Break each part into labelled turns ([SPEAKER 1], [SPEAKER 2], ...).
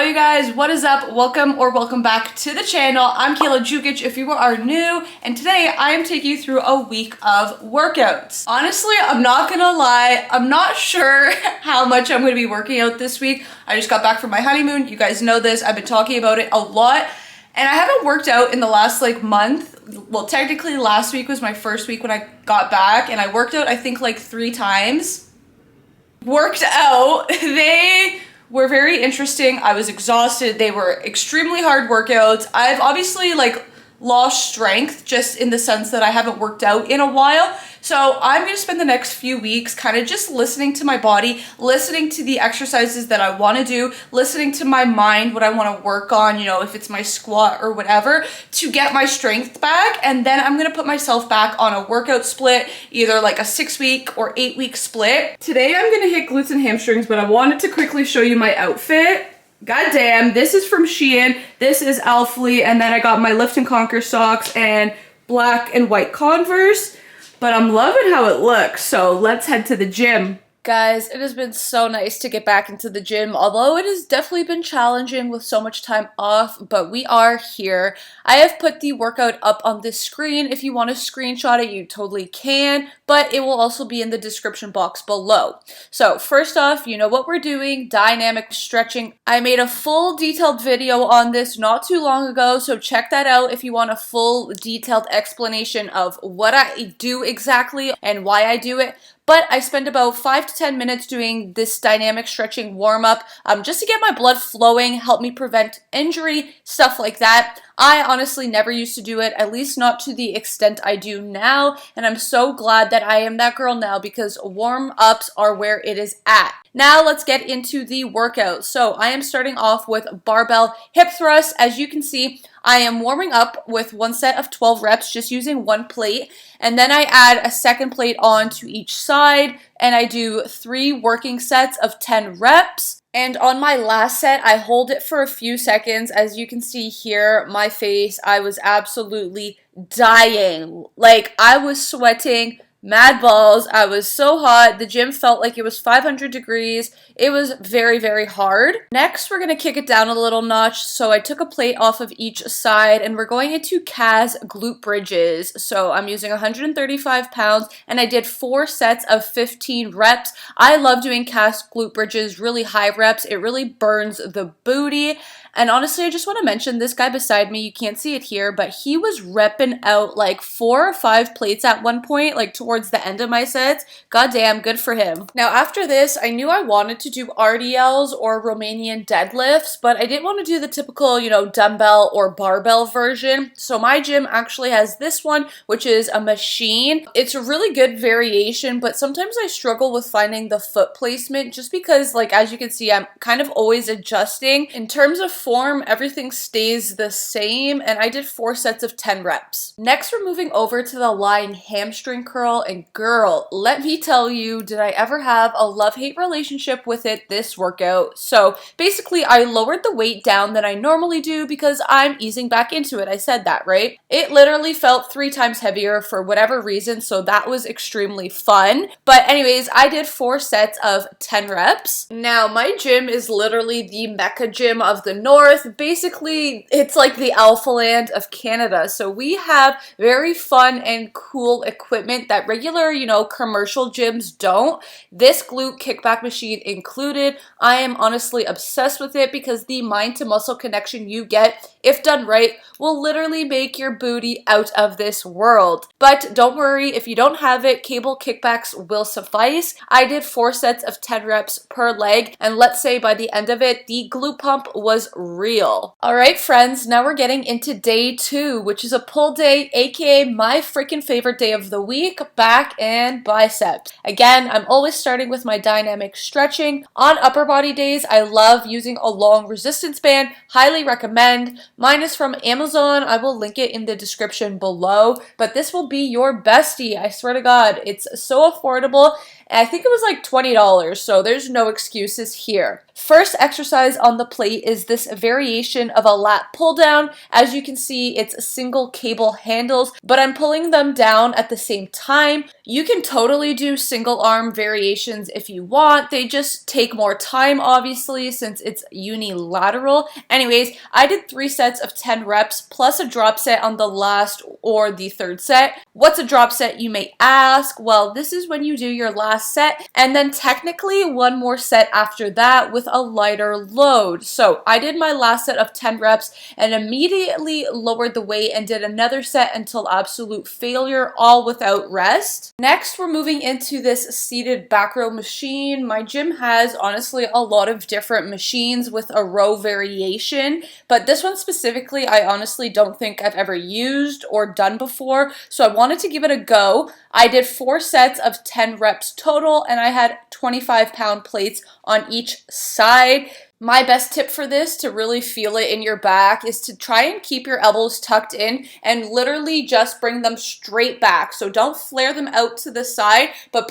[SPEAKER 1] you guys, what is up? Welcome back to the channel. I'm Kayla Jukic if you are new, and today I am taking you through a week of workouts. Honestly, I'm not gonna lie, I'm not sure how much I'm gonna be working out this week. I just got back from my honeymoon. You guys know this. I've been talking about it a lot, and I haven't worked out in the last month. Well, technically last week was my first week when I got back, and I worked out I think 3 times. Worked out. They were very interesting. I was exhausted. They were extremely hard workouts. I've obviously lost strength just in the sense that I haven't worked out in a while. So I'm gonna spend the next few weeks kind of just listening to my body, listening to the exercises that I want to do, listening to my mind, what I want to work on, you know, if it's my squat or whatever, to get my strength back. And then I'm gonna put myself back on a workout split, either a 6-week or 8-week split. Today I'm gonna hit glutes and hamstrings, but I wanted to quickly show you my outfit. God damn, this is from Shein, this is Alfly, and then I got my Lift and Conquer socks and black and white Converse, but I'm loving how it looks, so let's head to the gym. Guys, it has been so nice to get back into the gym, although it has definitely been challenging with so much time off, but we are here. I have put the workout up on this screen. If you want to screenshot it, you totally can, but it will also be in the description box below. So first off, you know what we're doing, dynamic stretching. I made a full detailed video on this not too long ago, so check that out if you want a full detailed explanation of what I do exactly and why I do it. But I spend about 5 to 10 minutes doing this dynamic stretching warm-up just to get my blood flowing, help me prevent injury, stuff like that. I honestly never used to do it, at least not to the extent I do now, and I'm so glad that I am that girl now because warm-ups are where it is at. Now let's get into the workout. So I am starting off with barbell hip thrusts. As you can see, I am warming up with one set of 12 reps, just using one plate, and then I add a second plate on to each side, and I do 3 working sets of 10 reps. And on my last set, I hold it for a few seconds. As you can see here, my face, I was absolutely dying. I was sweating mad balls. I was so hot. The gym felt like it was 500 degrees. It was very, very hard. Next, we're going to kick it down a little notch. So I took a plate off of each side and we're going into calves glute bridges. So I'm using 135 pounds and I did 4 sets of 15 reps. I love doing calves glute bridges, really high reps. It really burns the booty. And honestly, I just want to mention this guy beside me, you can't see it here, but he was repping out 4 or 5 plates at one point, towards the end of my sets. Goddamn, good for him. Now after this, I knew I wanted to do RDLs or Romanian deadlifts, but I didn't want to do the typical, dumbbell or barbell version. So my gym actually has this one, which is a machine. It's a really good variation, but sometimes I struggle with finding the foot placement just because, as you can see, I'm kind of always adjusting. In terms of form, everything stays the same, and I did 4 sets of 10 reps. Next, we're moving over to the lying hamstring curl, and girl, let me tell you, did I ever have a love-hate relationship with it this workout. So basically, I lowered the weight down than I normally do because I'm easing back into it. I said that, right? It literally felt 3 times heavier for whatever reason, so that was extremely fun. But anyways, I did 4 sets of 10 reps. Now, my gym is literally the Mecca gym of the North. Basically, it's like the Alpha Land of Canada. So we have very fun and cool equipment that regular, commercial gyms don't. This glute kickback machine included. I am honestly obsessed with it because the mind to muscle connection you get, if done right, will literally make your booty out of this world. But don't worry, if you don't have it, cable kickbacks will suffice. I did 4 sets of 10 reps per leg, and let's say by the end of it, the glute pump was real. Alright friends, now we're getting into day 2, which is a pull day, aka my freaking favorite day of the week, back and biceps. Again, I'm always starting with my dynamic stretching. On upper body days, I love using a long resistance band, highly recommend. Mine is from Amazon, I will link it in the description below, but this will be your bestie, I swear to God. It's so affordable and I think it was like $20, so there's no excuses here. First exercise on the plate is this variation of a lat pull down. As you can see, it's single cable handles, but I'm pulling them down at the same time. You can totally do single arm variations if you want. They just take more time, obviously, since it's unilateral. Anyways, I did 3 sets of 10 reps plus a drop set on the last or the third set. What's a drop set, you may ask? Well, this is when you do your last set and then technically one more set after that with a lighter load. So I did my last set of 10 reps and immediately lowered the weight and did another set until absolute failure, all without rest. Next, we're moving into this seated back row machine. My gym has honestly a lot of different machines with a row variation, but this one specifically I honestly don't think I've ever used or done before, so I wanted to give it a go. I did 4 sets of 10 reps total and I had 25-pound plates on each side. My best tip for this to really feel it in your back is to try and keep your elbows tucked in and literally just bring them straight back. So don't flare them out to the side, but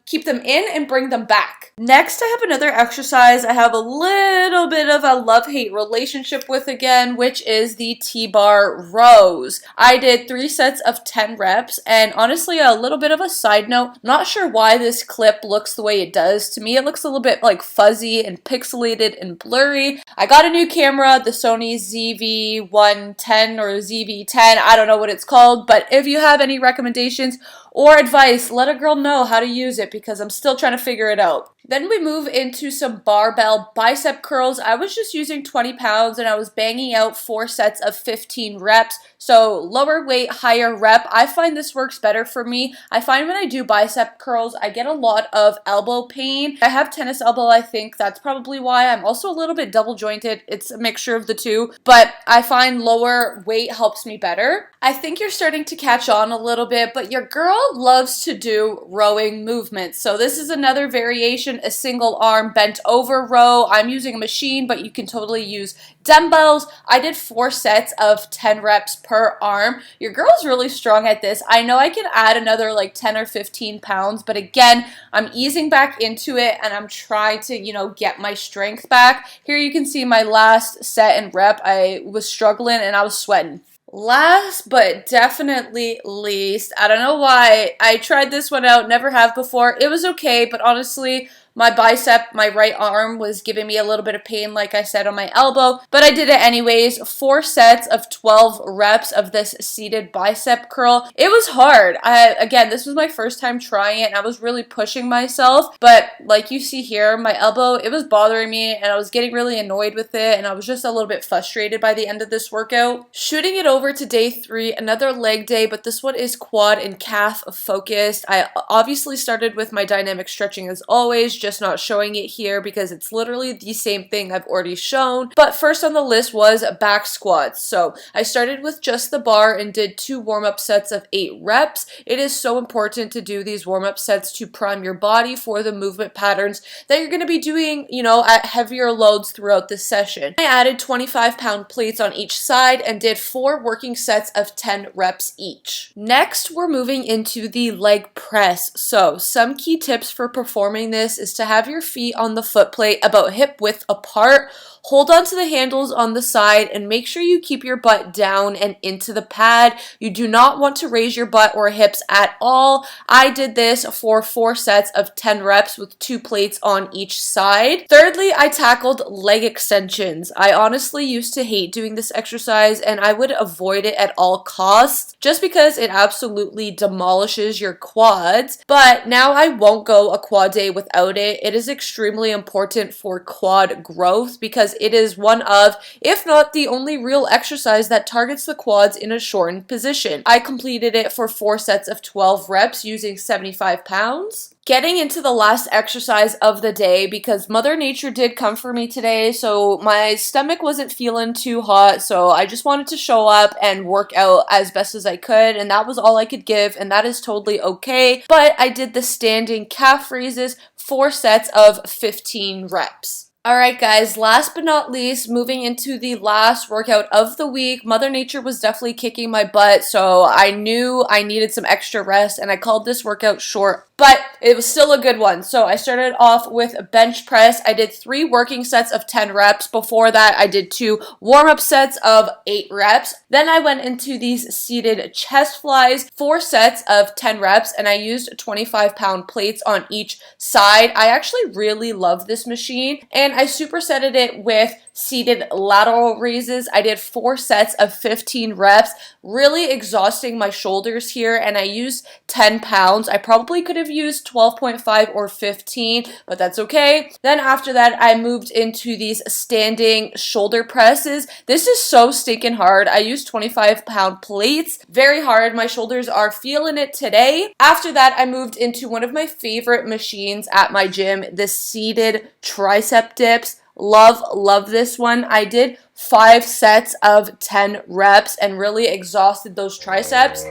[SPEAKER 1] keep them in and bring them back. Next, I have another exercise I have a little bit of a love-hate relationship with again, which is the T-bar rows. I did 3 sets of 10 reps, and honestly, a little bit of a side note, not sure why this clip looks the way it does. To me, it looks a little bit like fuzzy and pixelated and blurry. I got a new camera, the Sony ZV-110 or ZV-10, I don't know what it's called, but if you have any recommendations or advice, let a girl know how to use it because I'm still trying to figure it out. Then we move into some barbell bicep curls. I was just using 20 pounds and I was banging out 4 sets of 15 reps. So lower weight, higher rep. I find this works better for me. I find when I do bicep curls, I get a lot of elbow pain. I have tennis elbow, I think that's probably why. I'm also a little bit double jointed. It's a mixture of the two, but I find lower weight helps me better. I think you're starting to catch on a little bit, but your girl loves to do rowing movements. So this is another variation, a single arm bent over row. I'm using a machine, but you can totally use dumbbells. I did 4 sets of 10 reps per arm. Your girl's really strong at this. I know I can add another like 10 or 15 pounds, but again, I'm easing back into it and I'm trying to, get my strength back. Here you can see my last set and rep. I was struggling and I was sweating. Last but definitely least, I don't know why, I tried this one out, never have before. It was okay, but honestly, my bicep, my right arm was giving me a little bit of pain, like I said, on my elbow, but I did it anyways. 4 sets of 12 reps of this seated bicep curl. It was hard. Again, this was my first time trying it, and I was really pushing myself, but like you see here, my elbow, it was bothering me, and I was getting really annoyed with it, and I was just a little bit frustrated by the end of this workout. Shooting it over to day 3, another leg day, but this one is quad and calf focused. I obviously started with my dynamic stretching as always, just not showing it here because it's literally the same thing I've already shown. But first on the list was back squats. So I started with just the bar and did 2 warm-up sets of 8 reps. It is so important to do these warm-up sets to prime your body for the movement patterns that you're going to be doing, at heavier loads throughout this session. I added 25-pound plates on each side and did 4 working sets of 10 reps each. Next, we're moving into the leg press. So some key tips for performing this is to have your feet on the foot plate about hip width apart. Hold on to the handles on the side and make sure you keep your butt down and into the pad. You do not want to raise your butt or hips at all. I did this for 4 sets of 10 reps with 2 plates on each side. Thirdly, I tackled leg extensions. I honestly used to hate doing this exercise and I would avoid it at all costs just because it absolutely demolishes your quads. But now I won't go a quad day without it. It is extremely important for quad growth because it is one of, if not the only real exercise that targets the quads in a shortened position. I completed it for 4 sets of 12 reps using 75 pounds. Getting into the last exercise of the day because Mother Nature did come for me today, so my stomach wasn't feeling too hot, so I just wanted to show up and work out as best as I could, and that was all I could give, and that is totally okay. But I did the standing calf raises, 4 sets of 15 reps. Alright guys, last but not least, moving into the last workout of the week. Mother Nature was definitely kicking my butt, so I knew I needed some extra rest, and I called this workout short but it was still a good one. So I started off with a bench press. I did 3 working sets of 10 reps. Before that, I did 2 warm-up sets of 8 reps. Then I went into these seated chest flies, 4 sets of 10 reps, and I used 25-pound plates on each side. I actually really love this machine, and I supersetted it with seated lateral raises. I did 4 sets of 15 reps, really exhausting my shoulders here, and I used 10 pounds. I probably could have used 12.5 or 15, but that's okay. Then after that, I moved into these standing shoulder presses. This is so stinking hard. I used 25-pound plates. Very hard. My shoulders are feeling it today. After that, I moved into one of my favorite machines at my gym, the seated tricep dips. Love this one. I did 5 sets of 10 reps and really exhausted those triceps.